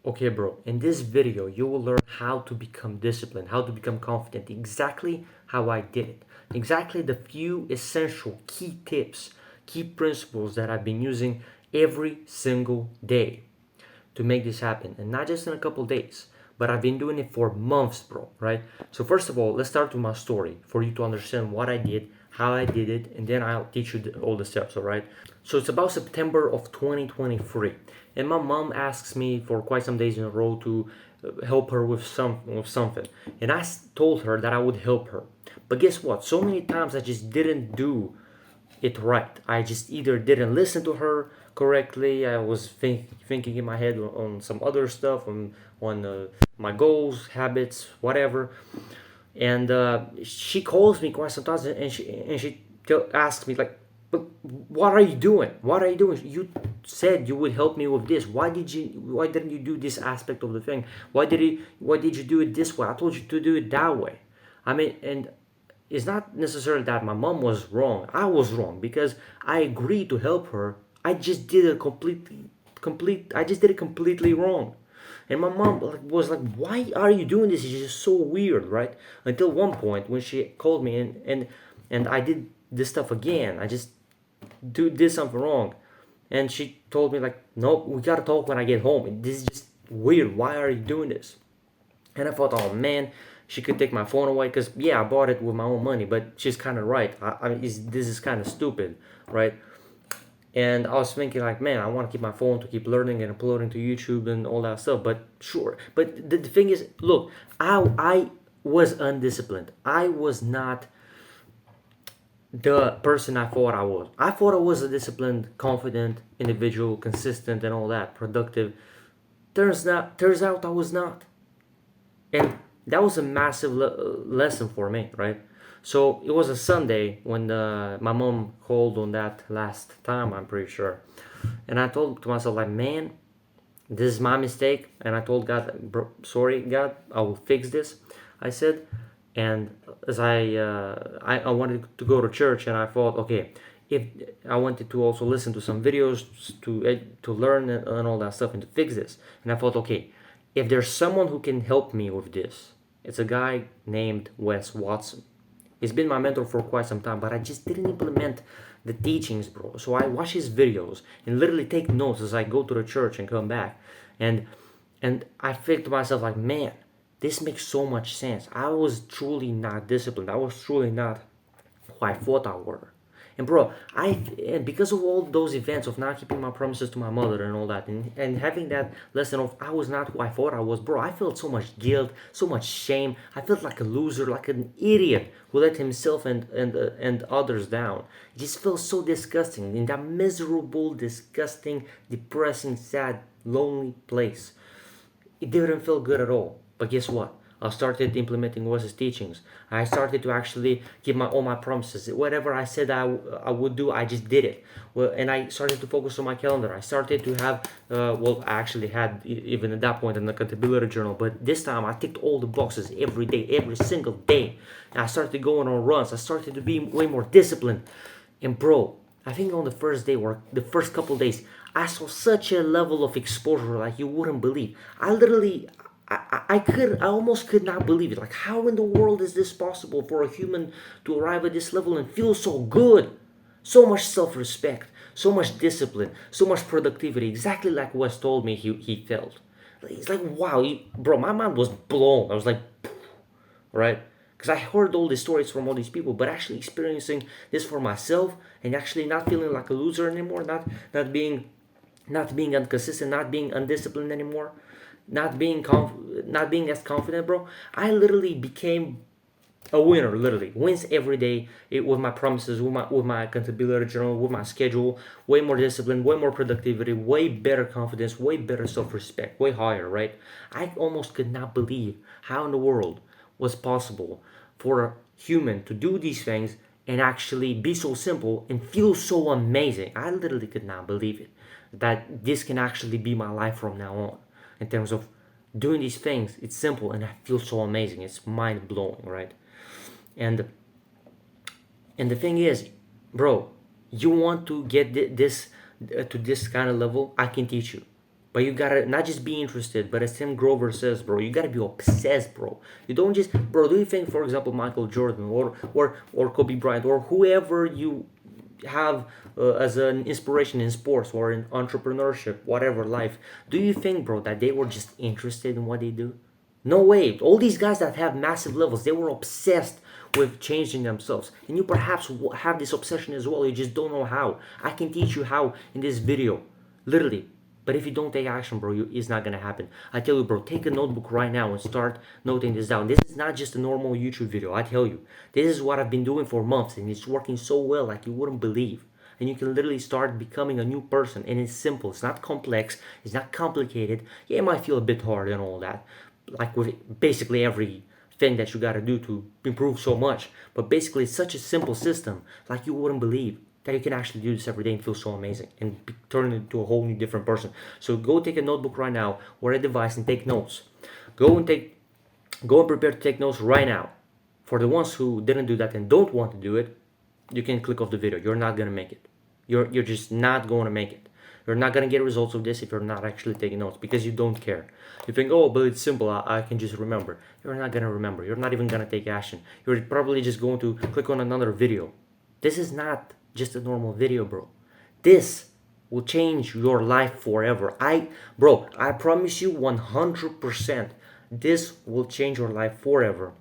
Okay, bro, in this video, you will learn how to become disciplined, how to become confident, exactly how I did it. Exactly the few essential key tips, key principles that I've been using every single day to make this happen. And not just in a couple days, but I've been doing it for months, bro, right? So, first of all, let's start with my story for you to understand what I did, how I did it, and then I'll teach you all the steps, all right? So it's about September of 2023, and my mom asks me for quite some days in a row to help her with something, and told her that I would help her. But guess what? So many times I just didn't do it right. I just either didn't listen to her correctly. I was thinking in my head on some other stuff, on my goals, habits, whatever. And she calls me quite sometimes, and she asks me like, "But what are you doing? What are you doing? You said you would help me with this. Why didn't you do this aspect of the thing? Why did you do it this way? I told you to do it that way." I mean, and it's not necessarily that my mom was wrong. I was wrong because I agreed to help her. I just did it I just did it completely wrong. And my mom was like, "Why are you doing this? It's just so weird, right?" Until one point when she called me and I did this stuff again. I just did something wrong, and she told me like, "Nope, we gotta talk when I get home. This is just weird. Why are you doing this?" And I thought, "Oh man, she could take my phone away." Because yeah, I bought it with my own money, but she's kind of right. This is kind of stupid, right? And I was thinking like, man, I want to keep my phone to keep learning and uploading to YouTube and all that stuff. But sure, but the thing is, look, I was undisciplined. I was not the person I thought I was. I thought I was a disciplined, confident individual, consistent and all that, productive. Turns out I was not. And that was a massive lesson for me, right? So it was a Sunday when my mom called on that last time, I'm pretty sure. And I told to myself, like, man, this is my mistake. And I told God, sorry, God, I will fix this. I said, and as I wanted to go to church, and I thought, okay, if I wanted to also listen to some videos to learn and all that stuff and to fix this, and I thought, okay, if there's someone who can help me with this, it's a guy named Wes Watson. He's been my mentor for quite some time, but I just didn't implement the teachings, bro. So I watch his videos and literally take notes as I go to the church and come back. And I think to myself like, man, this makes so much sense. I was truly not disciplined. I was truly not who I thought I were. And bro, and because of all those events of not keeping my promises to my mother and all that, and having that lesson of I was not who I thought I was, bro, I felt so much guilt, so much shame. I felt like a loser, like an idiot who let himself and others down. It just felt so disgusting in that miserable, disgusting, depressing, sad, lonely place. It didn't feel good at all. But guess what? I started implementing Wes's teachings. I started to actually keep all my promises. Whatever I said I would do, I just did it. Well, and I started to focus on my calendar. I started to have, I actually had even at that point an accountability journal. But this time I ticked all the boxes every day, every single day. And I started going on runs. I started to be way more disciplined. And bro, I think on the first day or the first couple days, I saw such a level of exposure like you wouldn't believe. I literally, I almost could not believe it. Like, how in the world is this possible for a human to arrive at this level and feel so good? So much self-respect, so much discipline, so much productivity, exactly like Wes told me he felt. It's like, wow, bro, my mind was blown. I was like, right? Because I heard all these stories from all these people, but actually experiencing this for myself and actually not feeling like a loser anymore, not being inconsistent, not being undisciplined anymore, not being as confident, bro. I literally became a winner. Literally wins every day with my promises, with my accountability journal, with my schedule. Way more discipline, way more productivity, way better confidence, way better self-respect, way higher. Right? I almost could not believe how in the world was possible for a human to do these things and actually be so simple and feel so amazing. I literally could not believe it that this can actually be my life from now on in terms of doing these things. It's simple and I feel so amazing. It's mind blowing, right? And the thing is, bro, you want to get this to this kind of level, I can teach you. But you gotta not just be interested, but as Tim Grover says, bro, you gotta be obsessed, bro. You don't just, bro. Do you think, for example, Michael Jordan or Kobe Bryant or whoever you have as an inspiration in sports or in entrepreneurship, whatever life, do you think, bro, that they were just interested in what they do? No way. All these guys that have massive levels, they were obsessed with changing themselves. And you perhaps have this obsession as well. You just don't know how. I can teach you how in this video. Literally. But if you don't take action, bro, it's not gonna happen. I tell you, bro, take a notebook right now and start noting this down. This is not just a normal YouTube video, I tell you. This is what I've been doing for months, and it's working so well like you wouldn't believe. And you can literally start becoming a new person, and it's simple. It's not complex. It's not complicated. Yeah, it might feel a bit hard and all that, like with basically every thing that you gotta do to improve so much. But basically, it's such a simple system, like you wouldn't believe, that you can actually do this every day and feel so amazing and turn into a whole new different person. So go take a notebook right now or a device and take notes. Go and prepare to take notes right now. For the ones who didn't do that and don't want to do it, you can click off the video. You're not gonna make it. You're just not going to make it. You're not gonna get results of this if you're not actually taking notes, because you don't care. You think, oh, but it's simple, I can just remember. You're not gonna remember. You're not even gonna take action. You're probably just going to click on another video. This is not just a normal video, bro. This will change your life forever. I promise you 100%, this will change your life forever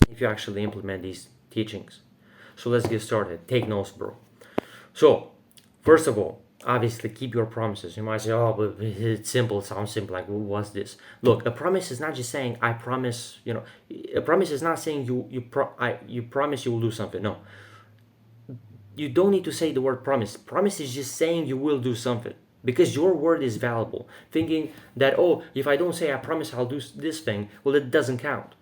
if you actually implement these teachings. So let's get started. Take notes, bro. So, first of all, obviously keep your promises. You might say, oh, but it's simple, it sounds simple, like what's this? Look, a promise is not just saying I promise, a promise is not saying you promise you will do something. No. You don't need to say the word promise. Promise is just saying you will do something, because your word is valuable. Thinking that, oh, if I don't say I promise I'll do this thing, well, it doesn't count.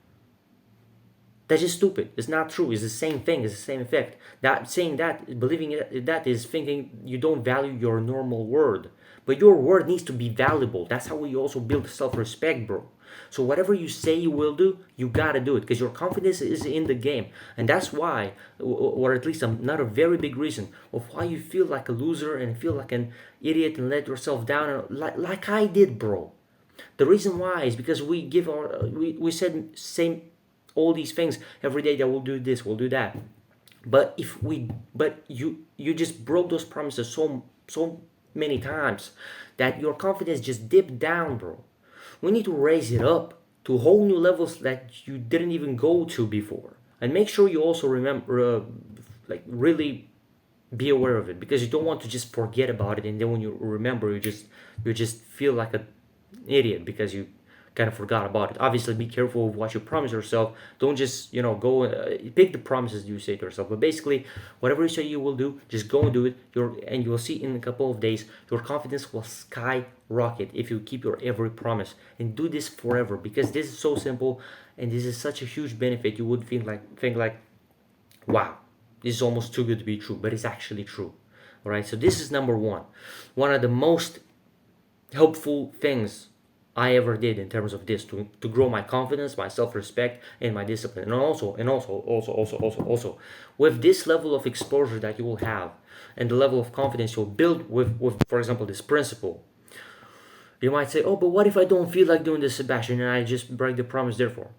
That's just stupid. It's not true. It's the same thing. It's the same effect. That saying that, believing that is thinking you don't value your normal word. But your word needs to be valuable. That's how we also build self-respect, bro. So whatever you say you will do, you gotta do it, because your confidence is in the game. And that's why, or at least another very big reason of why you feel like a loser and feel like an idiot and let yourself down, like I did, bro. The reason why is because we said same all these things every day, that we'll do this, we'll do that. But you just broke those promises so many times that your confidence just dipped down, bro. We need to raise it up to whole new levels that you didn't even go to before. And make sure you also remember, really be aware of it, because you don't want to just forget about it, and then when you remember, you just feel like an idiot because you kind of forgot about it. Obviously, be careful of what you promise yourself. Don't just go pick the promises you say to yourself. But basically, whatever you say you will do, just go and do it. And you will see in a couple of days your confidence will skyrocket if you keep your every promise, and do this forever, because this is so simple and this is such a huge benefit. You would think like, wow, this is almost too good to be true, but it's actually true. All right. So this is number one of the most helpful things I ever did in terms of this to grow my confidence, my self-respect, and my discipline. And also with this level of exposure that you will have and the level of confidence you'll build with for example, this principle, you might say, oh, but what if I don't feel like doing this, Sebastian, and I just break the promise? Therefore,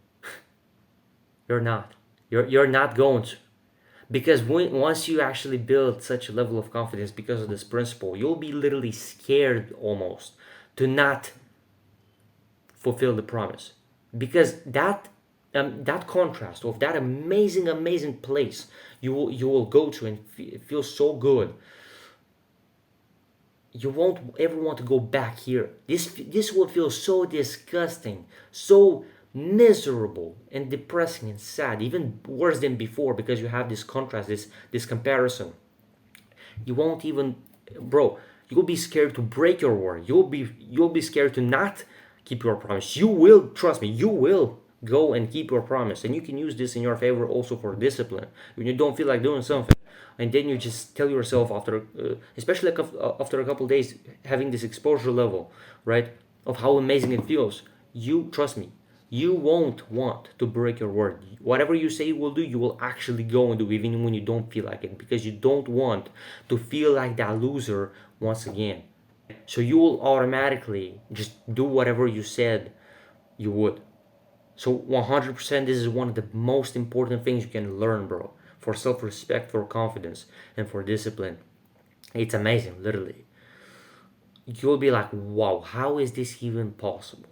you're not going to. Because once you actually build such a level of confidence because of this principle, you'll be literally scared almost to not fulfill the promise, because that contrast of that amazing place you will go to and feel so good, you won't ever want to go back here. This will feel so disgusting, so miserable and depressing and sad, even worse than before, because you have this contrast, this comparison. You won't even, bro, you'll be scared to break your word. You'll be scared to not keep your promise. You will, trust me, you will go and keep your promise. And you can use this in your favor also for discipline. When you don't feel like doing something, and then you just tell yourself after, especially after a couple days, having this exposure level, right, of how amazing it feels, you, trust me, you won't want to break your word. Whatever you say you will do, you will actually go and do, even when you don't feel like it, because you don't want to feel like that loser once again. So you will automatically just do whatever you said you would. So 100%, this is one of the most important things you can learn, bro, for self-respect, for confidence, and for discipline. It's amazing, literally. You'll be like, wow, how is this even possible?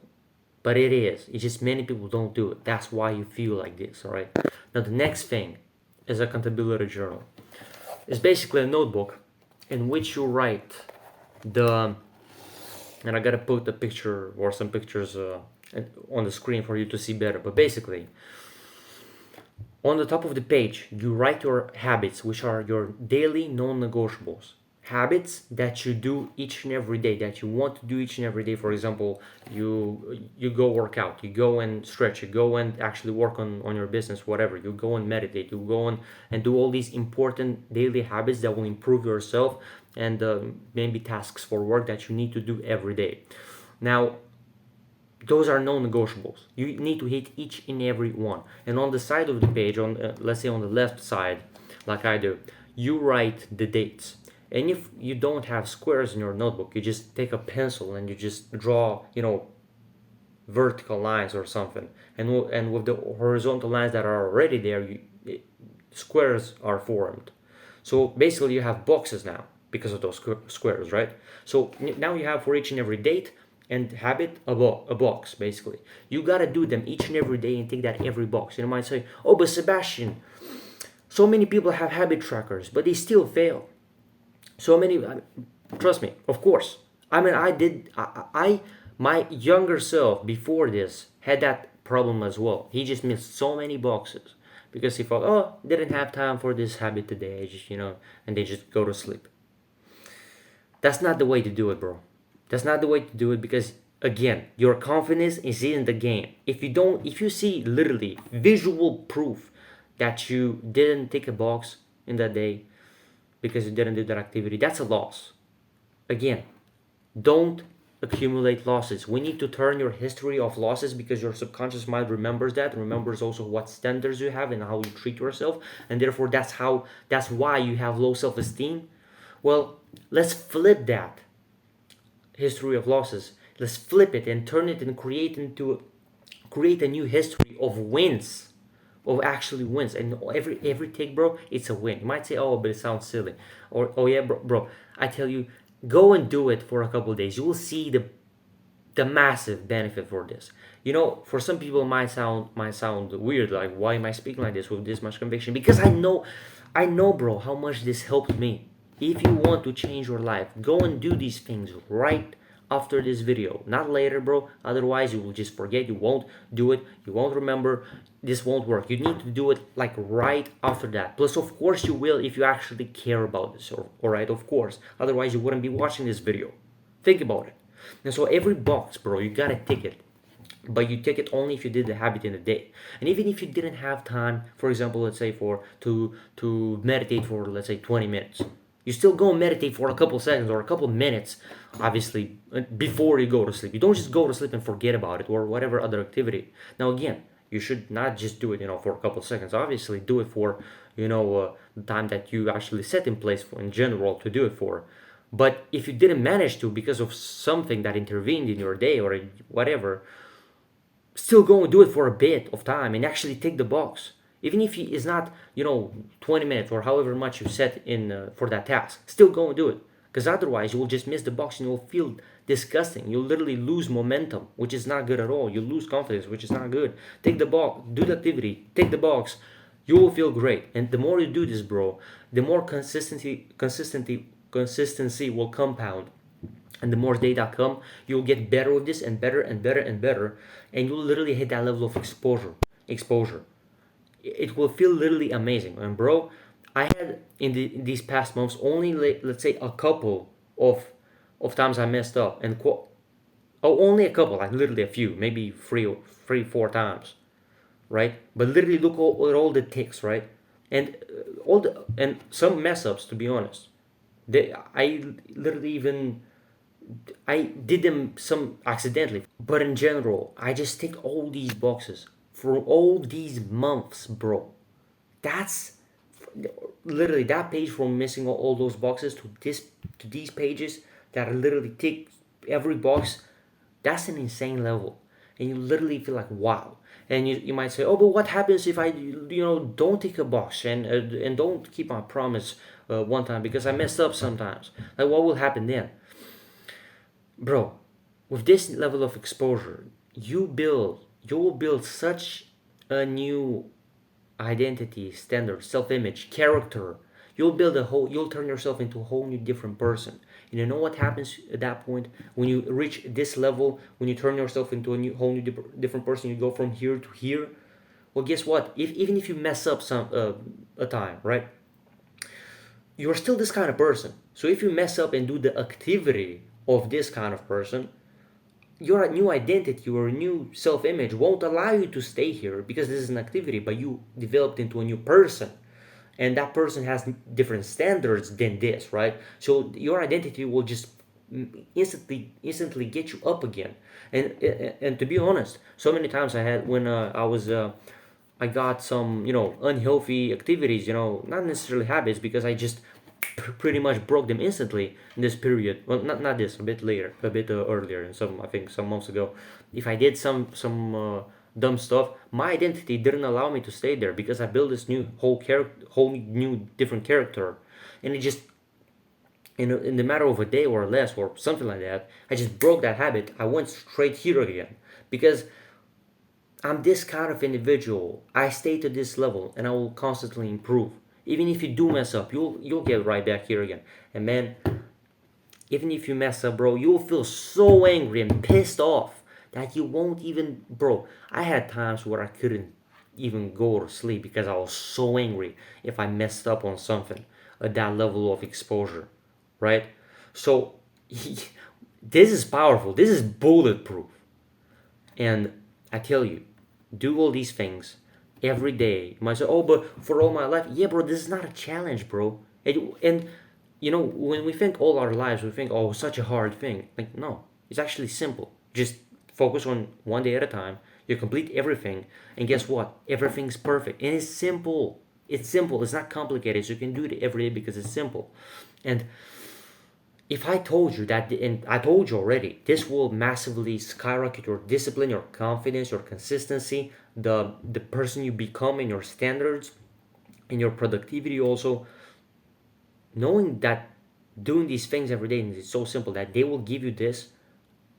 But it is. It's just many people don't do it. That's why you feel like this, all right? Now, the next thing is accountability journal. It's basically a notebook in which you write the, and I gotta put a picture or some pictures on the screen for you to see better. But basically, on the top of the page, you write your habits, which are your daily non-negotiables. Habits that you do each and every day, that you want to do each and every day. For example, you go work out, you go and stretch, you go and actually work on your business, whatever. You go and meditate, you go on and do all these important daily habits that will improve yourself, and maybe tasks for work that you need to do every day. Now, those are non-negotiables. You need to hit each and every one. And on the side of the page, on let's say on the left side, like I do, you write the dates. And if you don't have squares in your notebook, you just take a pencil and you just draw, vertical lines or something. And with the horizontal lines that are already there, squares are formed. So basically, you have boxes now because of those squares, right? So now you have for each and every date and habit a box. Basically, you gotta do them each and every day and take that every box. You might say, "Oh, but Sebastian, so many people have habit trackers, but they still fail." So many, trust me, of course. I mean, my younger self before this had that problem as well. He just missed so many boxes because he thought, oh, didn't have time for this habit today. I just, and they just go to sleep. That's not the way to do it, bro. That's not the way to do it because, again, your confidence is in the game. If you see literally visual proof that you didn't tick a box in that day because you didn't do that activity, that's a loss. Again, don't accumulate losses. We need to turn your history of losses because your subconscious mind remembers that, remembers also what standards you have and how you treat yourself, and therefore that's why you have low self-esteem. Well, let's flip that history of losses. Let's flip it and turn it and create a new history of wins, of actually wins. And every take, bro, it's a win. You might say, oh, but it sounds silly, or oh yeah, bro. I tell you, go and do it for a couple of days. You will see the massive benefit for this. For some people it might sound weird, like why am I speaking like this with this much conviction? Because I know, bro, how much this helped me. If you want to change your life, go and do these things right after this video, not later, bro. Otherwise you will just forget, you won't do it, you won't remember, this won't work. You need to do it like right after that. Plus, of course, you will if you actually care about this, all right, of course. Otherwise you wouldn't be watching this video. Think about it. And so every box, bro, you gotta tick it, but you take it only if you did the habit in a day. And even if you didn't have time, for example, let's say to meditate for, let's say, 20 minutes, you still go and meditate for a couple seconds or a couple minutes, obviously, before you go to sleep. You don't just go to sleep and forget about it or whatever other activity. Now, again, you should not just do it, for a couple seconds. Obviously, do it for, the time that you actually set in place for, in general, to do it for. But if you didn't manage to because of something that intervened in your day or whatever, still go and do it for a bit of time and actually take the box. Even if it's not, 20 minutes or however much you set in for that task, still go and do it. Because otherwise, you will just miss the box and you'll feel disgusting. You'll literally lose momentum, which is not good at all. You lose confidence, which is not good. Take the box, do the activity, take the box. You will feel great. And the more you do this, bro, the more consistency will compound. And the more data come, you'll get better with this and better and better and better. And you'll literally hit that level of exposure. It will feel literally amazing. And bro, I had in these past months only, let's say, a couple of times I messed up, and only a couple, like literally a few, maybe three, 4 times, right? But literally look at all the ticks, right? And and some mess ups, to be honest. I literally even I did them some accidentally, but in general, I just tick all these boxes for all these months, bro. That's literally that page from missing all those boxes to these pages. that literally tick every box, that's an insane level. And you literally feel like, wow. And you might say, oh, but what happens if I, don't tick a box and don't keep my promise one time because I messed up sometimes? Like, what will happen then? Bro, with this level of exposure, you will build such a new identity, standard, self-image, character. You'll turn yourself into a whole new different person. And you know what happens at that point when you reach this level, when you turn yourself into a whole new different person, you go from here to here. Well, guess what? Even if you mess up some a time, right? You're still this kind of person. So if you mess up and do the activity of this kind of person, your new identity, your new self-image won't allow you to stay here because this is an activity, but you developed into a new person, and that person has different standards than this, right? So your identity will just instantly get you up again. And to be honest, so many times I had when I got some unhealthy activities, not necessarily habits, because I just pretty much broke them instantly in this period. Well, not this, a bit later, a bit earlier, and I think some months ago. If I did some dumb stuff, my identity didn't allow me to stay there because I built this new whole new different character, and it just in the matter of a day or less or something like that, I just broke that habit. I went straight here again because I'm this kind of individual. I stay to this level and I will constantly improve. Even if you do mess up, you'll get right back here again. And man, even if you mess up, bro, you'll feel so angry and pissed off that you won't even, bro. I had times where I couldn't even go to sleep because I was so angry if I messed up on something at that level of exposure, right? So this is powerful. This is bulletproof. And I tell you, do all these things every day. You might say, oh, but for all my life. Yeah, bro, this is not a challenge, bro. And when we think all our lives, we think, oh, such a hard thing. Like, no, it's actually simple. Just focus on one day at a time. You complete everything. And guess what? Everything's perfect. And it's simple. It's simple. It's not complicated. So you can do it every day because it's simple. And if I told you that, and I told you already, this will massively skyrocket your discipline, your confidence, your consistency, the person you become, and your standards, and your productivity also. Knowing that doing these things every day, and it's so simple that they will give you this,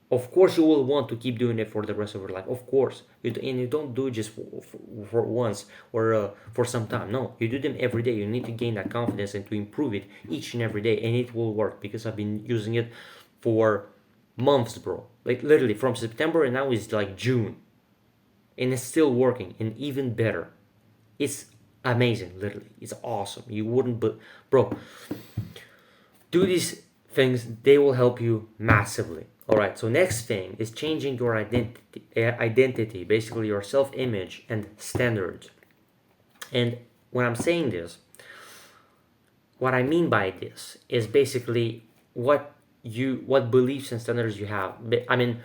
of course you will want to keep doing it for the rest of your life, of course. And you don't do it just for once or for some time. No, you do them every day. You need to gain that confidence and to improve it each and every day, and it will work because I've been using it for months, bro. Like literally from September, and now it's like June, and it's still working, and even better. It's amazing. Literally, it's awesome. You wouldn't, but bro, do these things. They will help you massively. All right, so next thing is changing your identity, basically your self-image and standards. And when I'm saying this, what I mean by this is basically what beliefs and standards you have. I mean,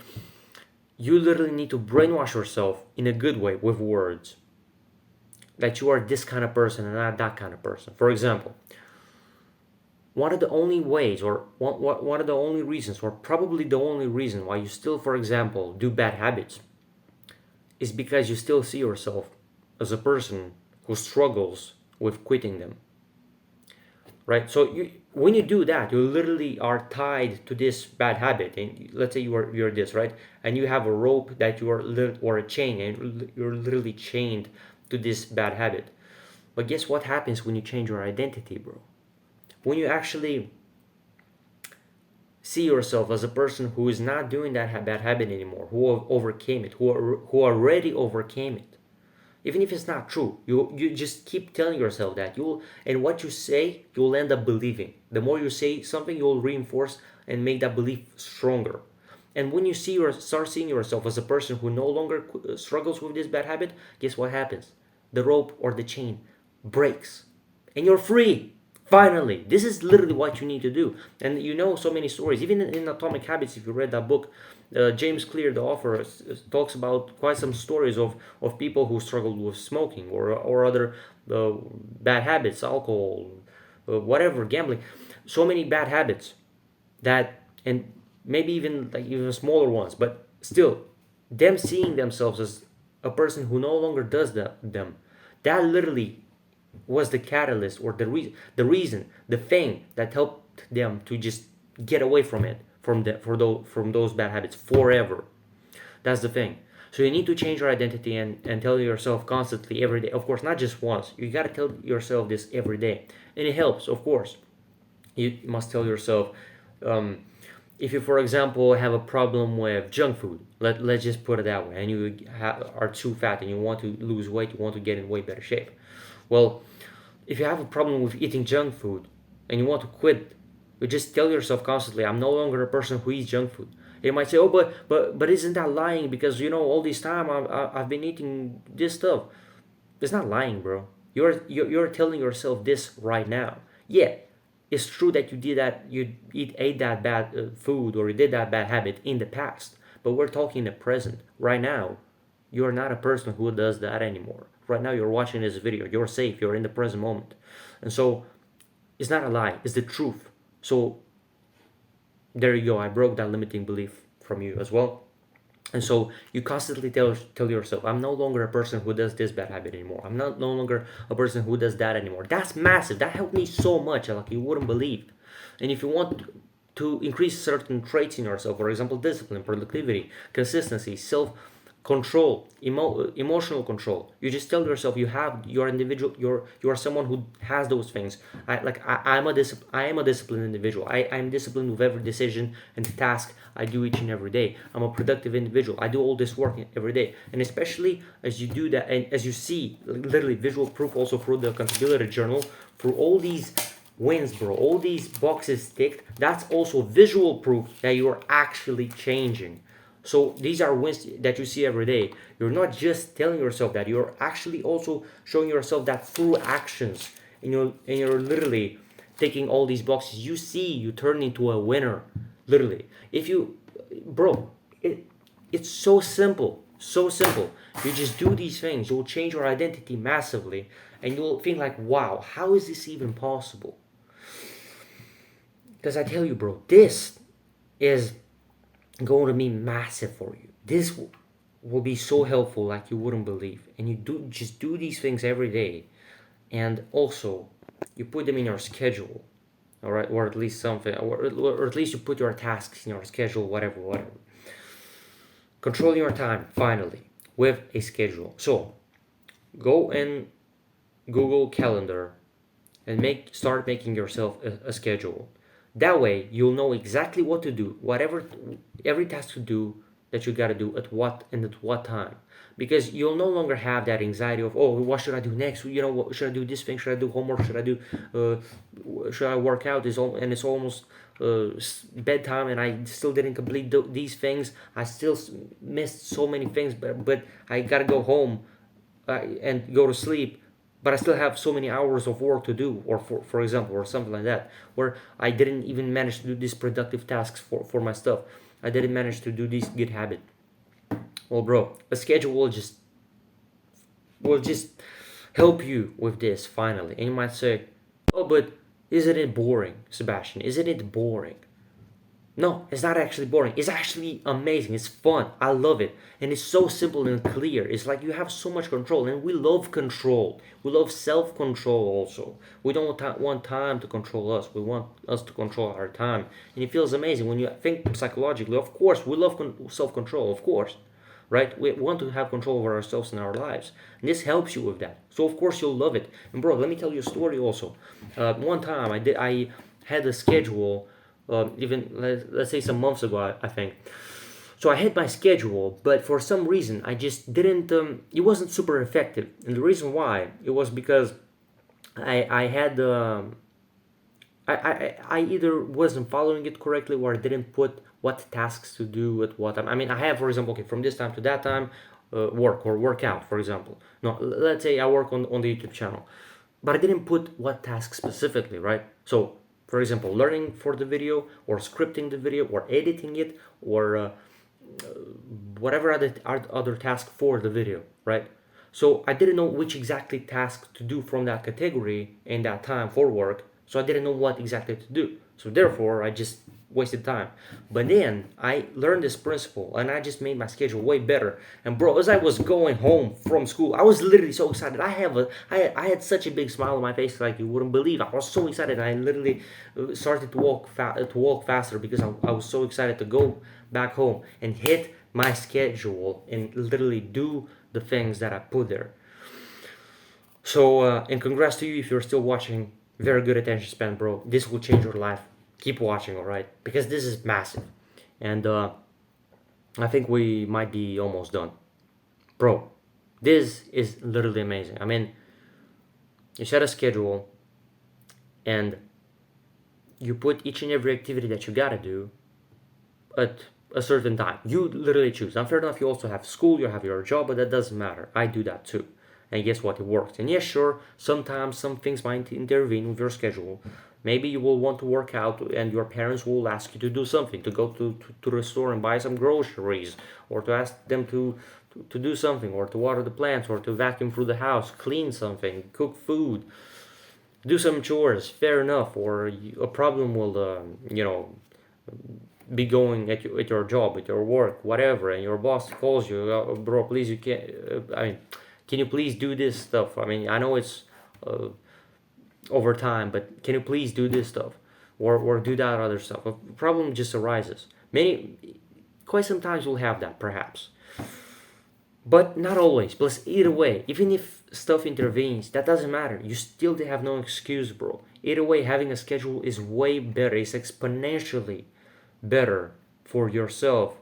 you literally need to brainwash yourself in a good way with words that you are this kind of person and not that kind of person. For example, one of the only ways, or one of the only reasons, or probably the only reason why you still, for example, do bad habits is because you still see yourself as a person who struggles with quitting them, right? So when you do that, you literally are tied to this bad habit. And let's say you're this, right? And you have a rope that you are or a chain, and you're literally chained to this bad habit. But guess what happens when you change your identity, bro? When you actually see yourself as a person who is not doing that bad habit anymore, who overcame it, who already overcame it, even if it's not true, you just keep telling yourself that and what you say, you'll end up believing. The more you say something, you'll reinforce and make that belief stronger. And when you start seeing yourself as a person who no longer struggles with this bad habit, guess what happens? The rope or the chain breaks, and you're free. Finally, this is literally what you need to do. And so many stories, even in Atomic Habits, if you read that book, James Clear, the author, talks about quite some stories of people who struggled with smoking or other bad habits, alcohol, whatever, gambling. So many bad habits that and maybe even like even smaller ones, but still, them seeing themselves as a person who no longer does them, that literally was the catalyst or the reason, the thing that helped them to just get away from it, from those bad habits forever. That's the thing. So you need to change your identity and tell yourself constantly every day. Of course, not just once. You gotta tell yourself this every day, and it helps. Of course, you must tell yourself. If you, for example, have a problem with junk food, let's just put it that way, and you are too fat and you want to lose weight, you want to get in way better shape. Well, if you have a problem with eating junk food and you want to quit, you just tell yourself constantly, I'm no longer a person who eats junk food. You might say, oh, but isn't that lying? Because all this time I've been eating this stuff. It's not lying, bro. You're telling yourself this right now. Yeah, it's true that you did that. You ate that bad food, or you did that bad habit in the past. But we're talking in the present. Right now, you're not a person who does that anymore. Right now, you're watching this video. You're safe. You're in the present moment, and so it's not a lie. It's the truth. So there you go. I broke that limiting belief from you as well. And so you constantly tell yourself, I'm no longer a person who does this bad habit anymore. I'm not no longer a person who does that anymore. That's massive. That helped me so much, like you wouldn't believe. And if you want to increase certain traits in yourself, for example, discipline, productivity, consistency, self control, emotional control, you just tell yourself you have your individual, you're someone who has those things. I am a disciplined individual. I'm disciplined with every decision and task I do each and every day. I'm a productive individual. I do all this work every day. And especially as you do that, and as you see literally visual proof also through the accountability journal, through all these wins, bro, all these boxes ticked, that's also visual proof that you're actually changing. So these are wins that you see every day. You're not just telling yourself that, you're actually also showing yourself that through actions. And you're literally taking all these boxes. You see, you turn into a winner. Literally. If you, bro, it's so simple. So simple. You just do these things. You'll change your identity massively. And you'll think like, wow, how is this even possible? Because I tell you, bro, this is going to be massive for you. This will be so helpful like you wouldn't believe. And you do these things every day, and also you put them in your schedule, all right, or at least something, or at least you put your tasks in your schedule, whatever. Controlling your time finally with a schedule. So go and Google Calendar and start making yourself a schedule. That way, you'll know exactly what to do, whatever, every task to do that you gotta do at what and at what time. Because you'll no longer have that anxiety of, oh, what should I do next? What should I do this thing? Should I do homework? Should I work out? And it's almost bedtime, and I still didn't complete these things. I still missed so many things, but I gotta go home and go to sleep, but I still have so many hours of work to do, or for example, or something like that, where I didn't even manage to do these productive tasks for my stuff. I didn't manage to do this good habit. Well, bro, a schedule will just help you with this finally. And you might say, oh, but isn't it boring, Sebastian? Isn't it boring? No, it's not actually boring. It's actually amazing. It's fun. I love it. And it's so simple and clear. It's like you have so much control. And we love control. We love self control also. We don't want time to control us. We want us to control our time. And it feels amazing when you think psychologically. Of course, we love self control, of course. Right? We want to have control over ourselves and our lives. And this helps you with that. So, of course, you'll love it. And, bro, let me tell you a story also. One time I had a schedule. Even let's say some months ago, I think. So I had my schedule, but for some reason I just didn't. It wasn't super effective, and the reason why it was because I had I either wasn't following it correctly, or I didn't put what tasks to do at what time. I mean, I have, for example, okay, from this time to that time, work or work out, for example. No, let's say I work on the YouTube channel, but I didn't put what task specifically, right? So for example, learning for the video, or scripting the video, or editing it, or whatever other task for the video, right? So I didn't know which exactly task to do from that category in that time for work. So I didn't know what exactly to do. So therefore, I just wasted time. But then I learned this principle and I just made my schedule way better. And bro, as I was going home from school, I was literally so excited. I had such a big smile on my face like you wouldn't believe. I was so excited. I literally started to walk faster because I was so excited to go back home and hit my schedule and literally do the things that I put there. So, and congrats to you if you're still watching. Very good attention span, bro. This will change your life. Keep watching, all right? Because this is massive. And I think we might be almost done. Bro, this is literally amazing. I mean, you set a schedule and you put each and every activity that you gotta do at a certain time. You literally choose. Now, fair enough, you also have school, you have your job, but that doesn't matter. I do that too. And guess what? It works. And yes, sure, sometimes some things might intervene with your schedule. Maybe you will want to work out and your parents will ask you to do something, to go to the store and buy some groceries, or to ask them to do something, or to water the plants, or to vacuum through the house, clean something, cook food, do some chores. Fair enough. Or a problem will, be going at your job, at your work, whatever, and your boss calls you, bro, please, you can't, can you please do this stuff? I mean, I know it's over time, but can you please do this stuff or do that other stuff? A problem just arises. Quite sometimes we'll have that, perhaps. But not always. Plus, either way, even if stuff intervenes, that doesn't matter. You still have no excuse, bro. Either way, having a schedule is way better. It's exponentially better for yourself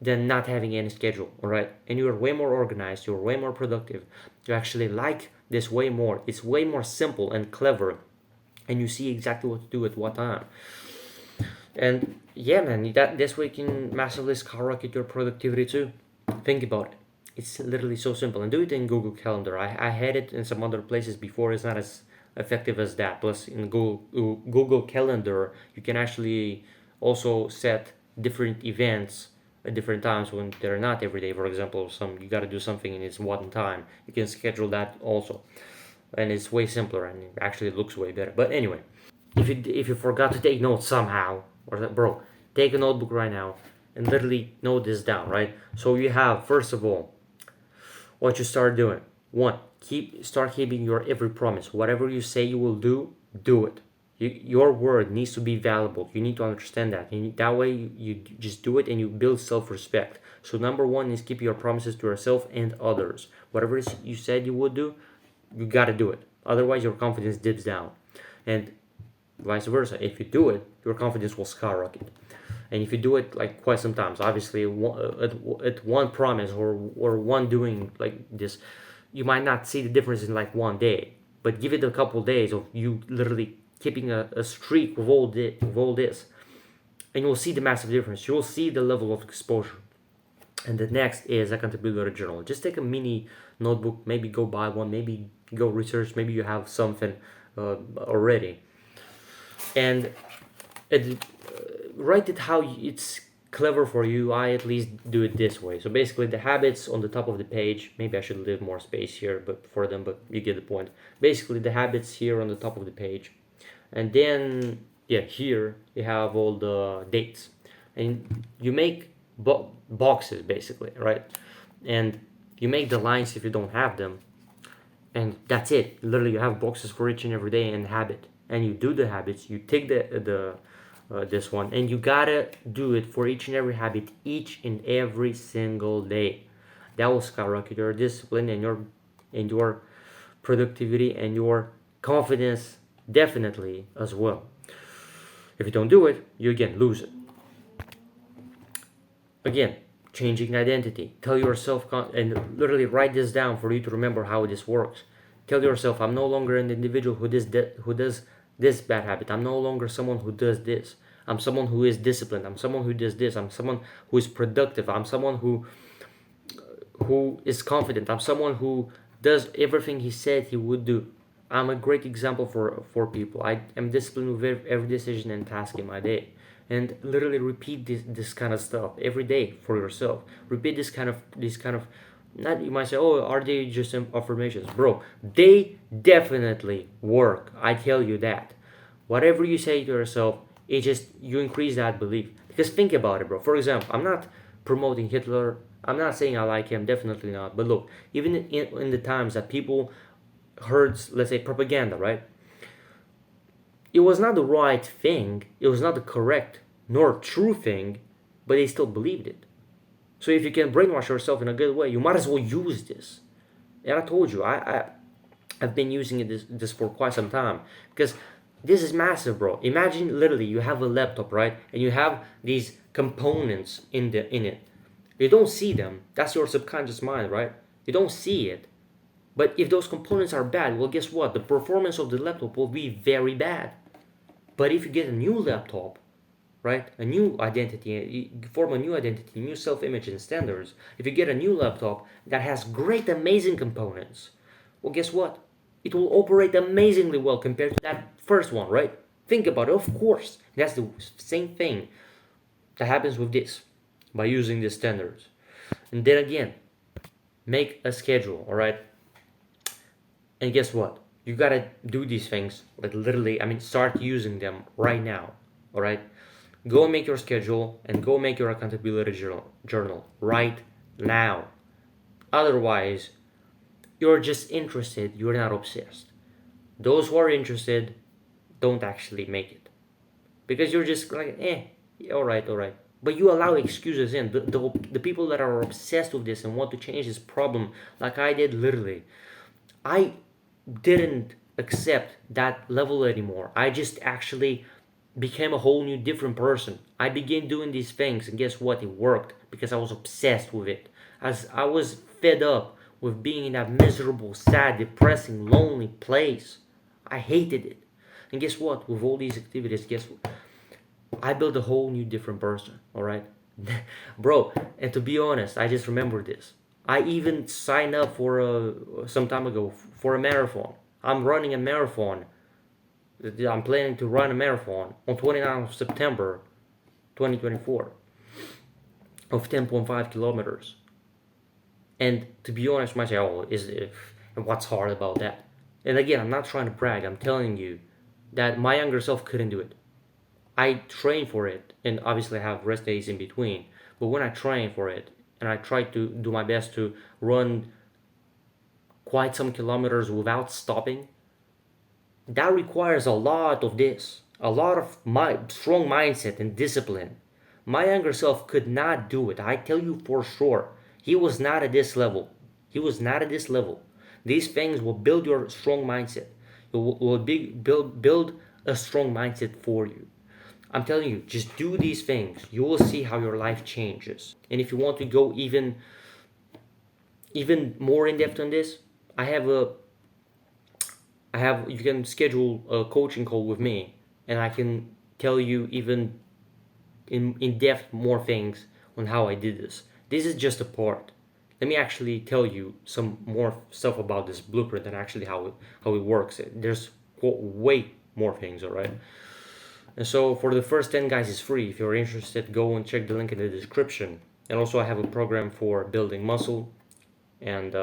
than not having any schedule, all right? And you're way more organized, you're way more productive. You actually like this way more. It's way more simple and clever, and you see exactly what to do at what time. And yeah, man, this way can massively skyrocket your productivity too. Think about it. It's literally so simple. And do it in Google Calendar. I had it in some other places before. It's not as effective as that. Plus, in Google Calendar, you can actually also set different events at different times when they're not every day. For example, you got to do something in its one time. You can schedule that also, and it's way simpler and it actually looks way better. But anyway, if you forgot to take notes somehow, bro, take a notebook right now and literally note this down, right? So you have, first of all, what you start doing. One, start keeping your every promise. Whatever you say you will do, do it. Your word needs to be valuable. You need to understand that. That way you just do it and you build self-respect. So number one is keep your promises to yourself and others. Whatever you said you would do, you gotta do it. Otherwise your confidence dips down. And vice versa. If you do it, your confidence will skyrocket. And if you do it like quite sometimes, obviously at one promise or one doing like this, you might not see the difference in like one day. But give it a couple days of you literally keeping a streak of all this, and you'll see the massive difference. You'll see the level of exposure. And the next is accountability journal. Just take a mini notebook, maybe go buy one, maybe go research, maybe you have something already, and write it how it's clever for you. I at least do it this way. So basically the habits on the top of the page, maybe I should leave more space here but you get the point. Basically the habits here on the top of the page, and then yeah, here you have all the dates, and you make boxes basically, right? And you make the lines if you don't have them, and that's it. Literally you have boxes for each and every day and habit, and you do the habits. You take the this one, and you gotta do it for each and every habit each and every single day. That will skyrocket your discipline and your productivity and your confidence definitely as well. If you don't do it, you again lose it. Again, changing identity. Tell yourself and literally write this down for you to remember how this works. Tell yourself, I'm no longer an individual who does this bad habit. I'm no longer someone who does this. I'm someone who is disciplined. I'm someone who does this. I'm someone who is productive. I'm someone who is confident. I'm someone who does everything he said he would do. I'm a great example for people. I am disciplined with every decision and task in my day. And literally repeat this kind of stuff every day for yourself. Repeat this kind of not, you might say, oh, are they just affirmations? Bro, they definitely work. I tell you that. Whatever you say to yourself, It just, you increase that belief. Because think about it, bro. For example, I'm not promoting Hitler. I'm not saying I like him, definitely not. But look, even in the times that people heard, let's say, propaganda, right? It was not the right thing, it was not the correct nor true thing, but they still believed it. So if you can brainwash yourself in a good way, you might as well use this. And I told you, I've been using this for quite some time, because this is massive, bro. Imagine literally you have a laptop, right? And you have these components in it. You don't see them. That's your subconscious mind, right? You don't see it. But if those components are bad, well, guess what? The performance of the laptop will be very bad. But if you get a new laptop, right, a new identity, you form a new identity, new self-image and standards. If you get a new laptop that has great, amazing components, well, guess what? It will operate amazingly well compared to that first one, right? Think about it, of course. That's the same thing that happens with this by using these standards. And then again, make a schedule, all right? And guess what? You gotta do these things, like literally, I mean, start using them right now, all right? Go and make your schedule and go make your accountability journal right now. Otherwise, you're just interested, you're not obsessed. Those who are interested don't actually make it. Because you're just like, all right, all right. But you allow excuses in. The people that are obsessed with this and want to change this problem, like I did literally, I didn't accept that level anymore. I just actually became a whole new different person. I began doing these things, and guess what? It worked because I was obsessed with it. As I was fed up with being in that miserable, sad, depressing, lonely place. I hated it. And guess what? With all these activities, guess what? I built a whole new different person, all right? Bro, and to be honest, I just remember this. I even signed up for some time ago for a marathon. I'm running a marathon. I'm planning to run a marathon on 29th of September 2024 of 10.5 kilometers. And to be honest, myself, what's hard about that? And again, I'm not trying to brag. I'm telling you that my younger self couldn't do it. I train for it, and obviously I have rest days in between. But when I train for it, and I try to do my best to run quite some kilometers without stopping, that requires a lot of this, a lot of my strong mindset and discipline. My younger self could not do it. I tell you for sure. He was not at this level. He was not at this level. These things will build your strong mindset. It will build a strong mindset for you. I'm telling you, just do these things. You will see how your life changes. And if you want to go even more in depth on this, you can schedule a coaching call with me, and I can tell you even in depth more things on how I did this. This is just a part. Let me actually tell you some more stuff about this blueprint and actually how it works. There's way more things, all right? And so for the first 10 guys, it's free. If you're interested, go and check the link in the description. And also I have a program for building muscle and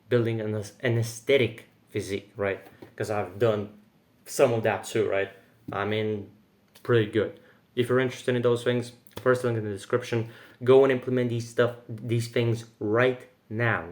building an aesthetic physique, right? Because I've done some of that too, right? I mean, pretty good. If you're interested in those things, first link in the description. Go and implement these things right now.